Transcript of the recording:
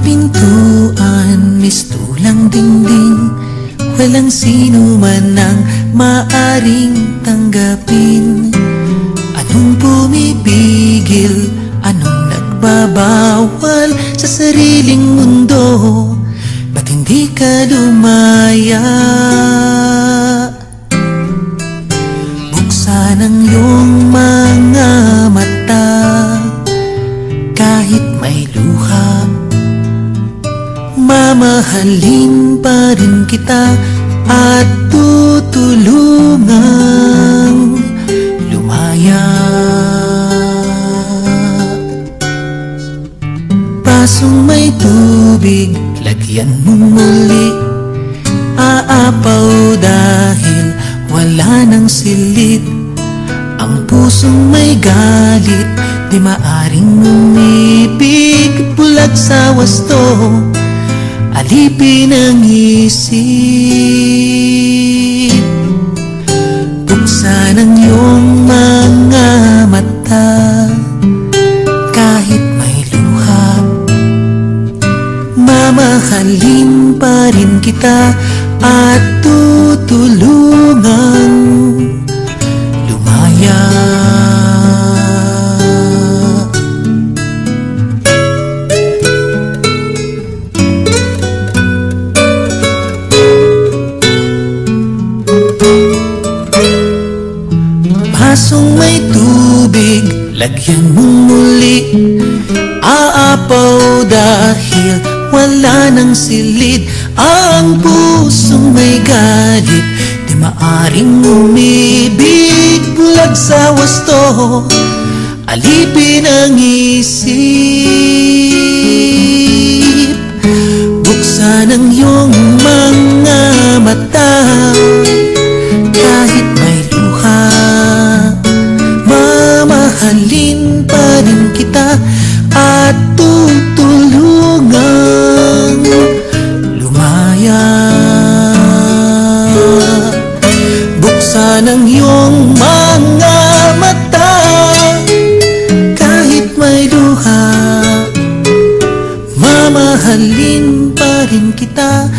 pintuan, mistulang dingding, walang sino man ang maaring tanggapin. Anong pumipigil, anong nagbabawal sa sariling mundo? Ba't hindi ka lumaya? Buksan ang iyong mga mata, kahit may luha, mamahalin pa rin kita at tutulungang lumaya. Basong may tubig, lagyan mo muli, aapaw dahil wala nang silid. Ang pusong may galit, di maaring umibig. Bulag sa wasto, alipin ang isip. Buksan ang iyong mga mata, kahit may luha, mamahalin pa rin kita at tutulungan lumaya. Basong may tubig, lagyan mo muli, aapaw dahil wala nang silid. Ang pusong may galit, di maaring umibig. Bulag sa wasto, alipin ang isip. Buksan ang iyong mga mata, kahit may luha, mamahalin pa rin kita at tutulungang lumaya. Buksan ang iyong mga mata, kahit may luha, mamahalin pa rin kita